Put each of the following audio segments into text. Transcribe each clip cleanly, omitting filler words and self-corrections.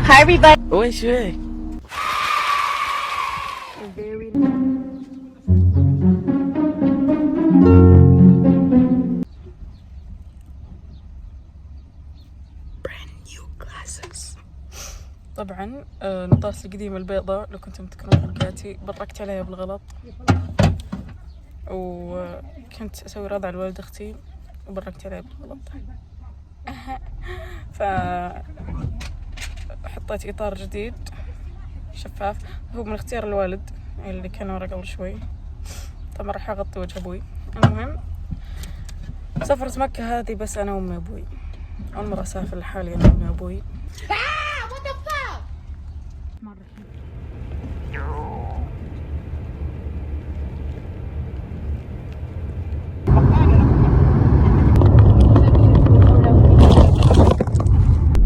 Hi everybody. وش فيك؟ Brand new glasses. طبعا نطاسي القديمة البيضاء لو كنتم تذكرون حقاتي بركت عليها بالغلط، وكنت اسوي رضع لولد اختي وبركت عليها بالغلط. ف حطيت اطار جديد شفاف، هو من اختيار الوالد اللي كان ورا قبل شوي. طبعا راح اغطي وجه ابوي. المهم سفرة مكة هذه بس انا وامي وابوي، اول مرة اسافر لحالي انا وامي وابوي.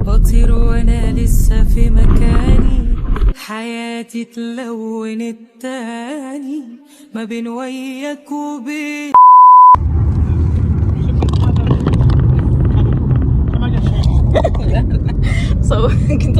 بطير وانا لسه في مكاني، حياتي تلون تاني ما بين وياك وبين كنت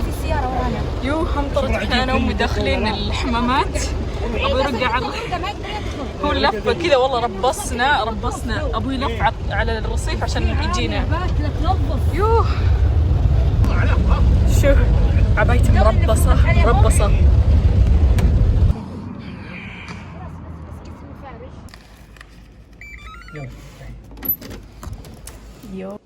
في السيارة ورانا. يو همطرت احنا انا وامي داخلين الحمامات. ابوي رجع هو لفه كذا والله، ربصنا ابوي لف على الرصيف عشان يجينا. يوه شوف عبايتي مربصه. يو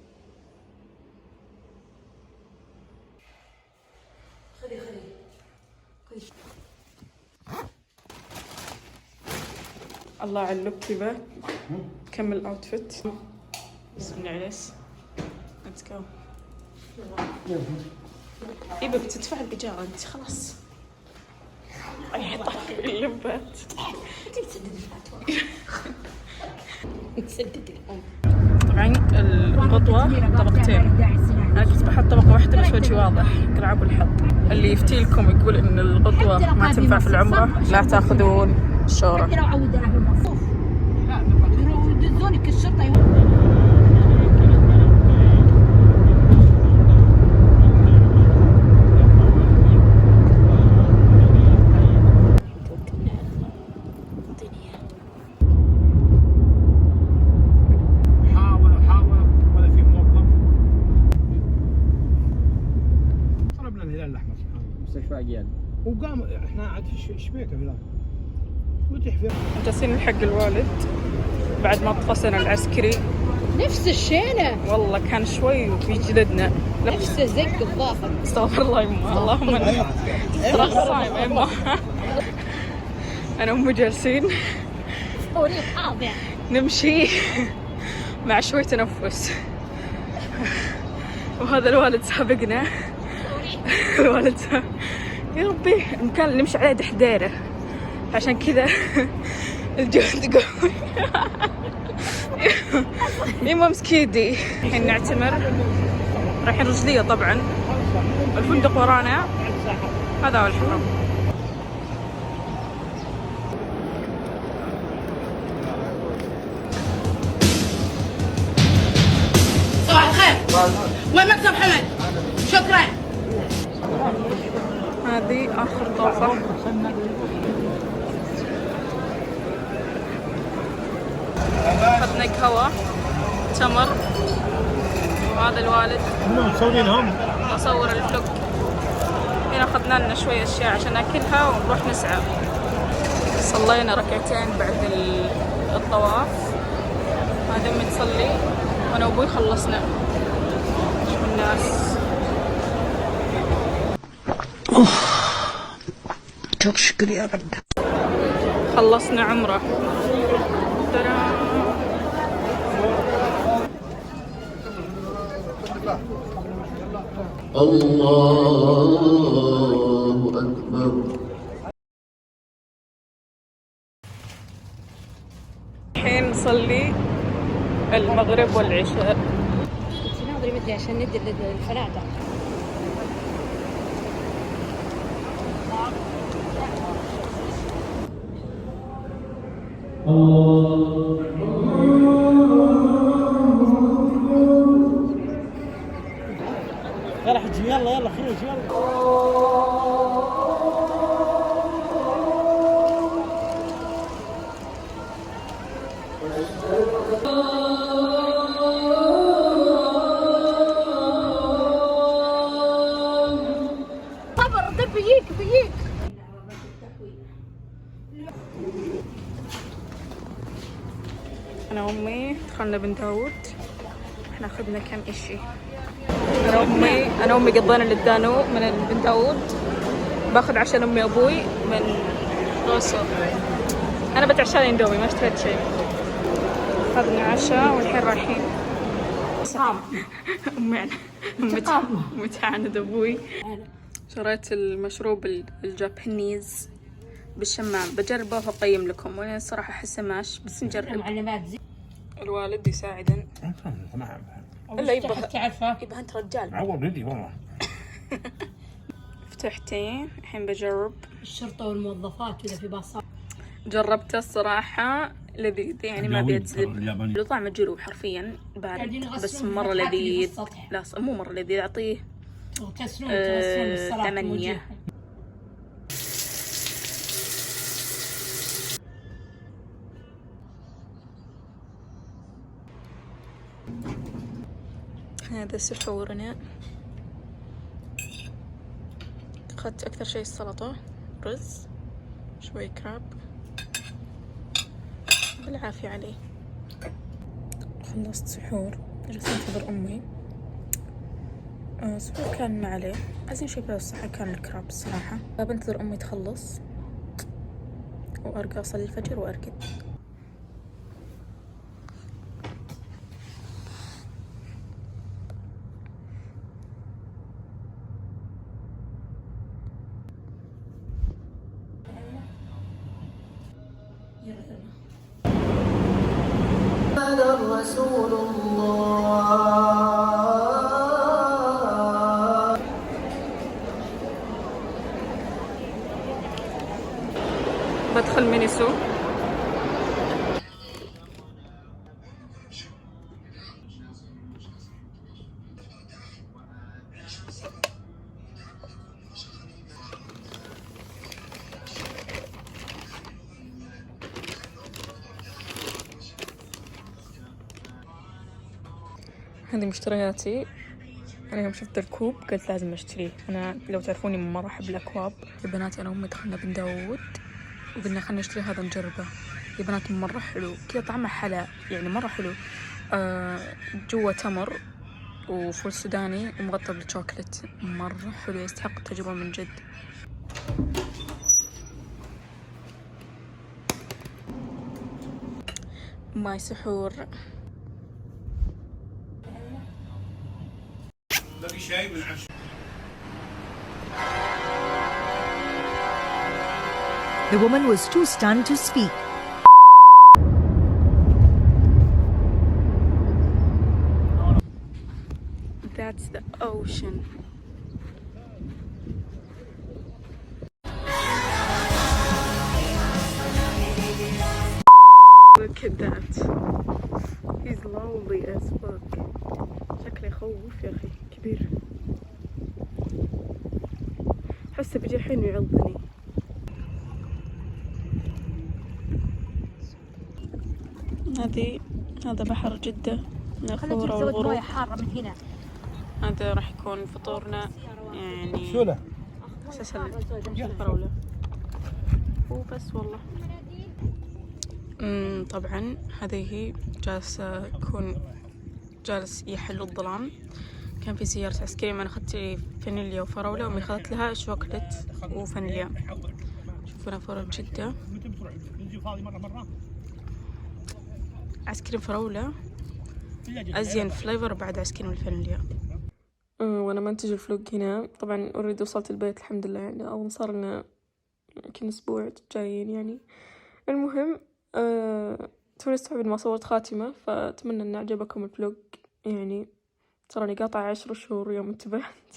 الله على اللوك كذا. كمل الاوتفيت. بسم الله عليك. ليتس جو. ايبا بتدفع الايجار انت خلاص. اي طيب اللبات. تسدد الام. طبعا القطوة طبقتين، انا كنت بحط طبقة واحدة بس وجهي واضح. قلعوا بالحظ اللي يفتي لكم يقول ان القطوة ما تنفع في العمرة لا تاخذون الشورة. يدزونك الشرطة. حاول ولا في موقف. طلبنا الهلال الاحمر سبحان الله مستشفى اجيال وقام احنا عاد في شبيكه في ذاك فتح في جالسين نلحق الوالد بعد ما طفسنا العسكري. نفس الشينة والله كان شوي وفي جلدنا. نفس زق الظافر. استغفر الله يما، اللهم استغفر صايمة يما. انا وامي جالسين نمشي مع شوي تنفس، وهذا الوالد سابقنا. الوالد يا ربي المكان اللي نمشي عليه دحديره، عشان كذا الجهد قوي. يما مسكيدي. الحين نعتمر، رايحين رجلية طبعا. الفندق ورانا، هذا هو الحرم. صباح الخير. وين مكتب حمد؟ شكرا. هذه آخر طوفة. أخذنا قهوة تمر، وهذا الوالد مسوينهم. أصور الفلوق. هنا أخذنا لنا شوية أشياء عشان ناكلها ونروح نسعى. صلينا ركعتين بعد الطواف. هذا أمي تصلي وأنا وأبوي خلصنا. شوف الناس. çok şükür ya Rabbi. خلصنا عمرة. الله أكبر. نصلي المغرب والعشاء. انت ناظري مدري عشان ندي الفنادق. يلا حجي يلا خروج يلا. صبر دب بيجيك. أنا وأمي دخلنا بن داود. إحنا أخذنا كم إشي. أنا وأمي قضينا للدانو من بن داود. باخذ عشان أمي وأبوي من غوصر. أنا بتعشان إندومي ما اشتريت شيء. أخذنا عشاء والحين رايحين. أمي متعاند أبوي. شريت المشروب الجابانيز بالشمام، بجربه وأقيم لكم. وأنا الصراحة أحسه ماش، بس نجرب. الوالد يساعدن. إلا يبغى أنت رجال. عوض يدي والله. فتحتين الحين بجرب. الشرطة والموظفات إذا في باصات. جربته الصراحة لذيذ يعني ما بيجذب. له طعمه جلو حرفيا بارد بس مرة لذيذ. لا مو مرة لذيذ. أعطيه 8. هذا سحورنا. أخذت أكثر شيء السلطة، رز، شوي كراب، بالعافية عليه. خلصت سحور، جلست انتظر أمي. سحور كان ما عليه، عايزين شيء بلا الصحة، كان الكراب الصراحة. بنتظر أمي تخلص وأرقى أصلي الفجر وأرقد. رسول الله. بدخل مينيسو. هذه مشترياتي. أنا يوم شفت الكوب قلت لازم أشتريه. أنا لو تعرفوني مرة أحب الأكواب. يا بنات أنا وأمي دخلنا بن داود وقلنا خلنا نشتري هذا نجربه. يا بنات مرة حلو كذا، طعمه حلا يعني مرة حلو. جوا تمر وفول سوداني ومغطى بالشوكلت. مرة حلو يستحق التجربة من جد. ماي سحور. The woman was too stunned to speak. That's the ocean. Look at that. He's lonely as fuck. شكله يخوف يا أخي، كبير. حسه بيجي الحين ويعضني. هذا بحر جدة، الخورة والغروب. حارة من هنا. هذا راح يكون فطورنا يعني. سولة. أساس الفراولة. وبس والله. طبعا هذه هي جالسة يكون جالس يحل الظلام. كان في سيارة آيس كريم، أنا أخذت لي فانيليا وفراولة، وأمي أخذت لها شوكولات وفانيليا. شوفونا فرق جدة. آيس كريم فراولة أزين فليفر بعد آيس كريم الفانيليا. وأنا منتج الفلوق هنا. طبعا أوريدي وصلت البيت الحمد لله، يعني أظن صار لنا يمكن أسبوع جايين يعني. المهم توني استوعب ما صورت خاتمة، فأتمنى إن عجبكم الفلوج. يعني تراني قاطعة 10 شهور يوم انتبهت.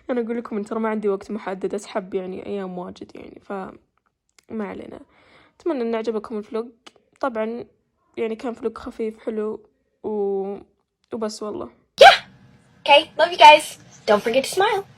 أنا أقول لكم إن ترى ما عندي وقت محدد، أسحب يعني أيام واجد يعني، فما علينا. أتمنى إن عجبكم الفلوج. طبعا يعني كان فلوج خفيف حلو وبس والله. Okay, love you guys. Don't forget to smile.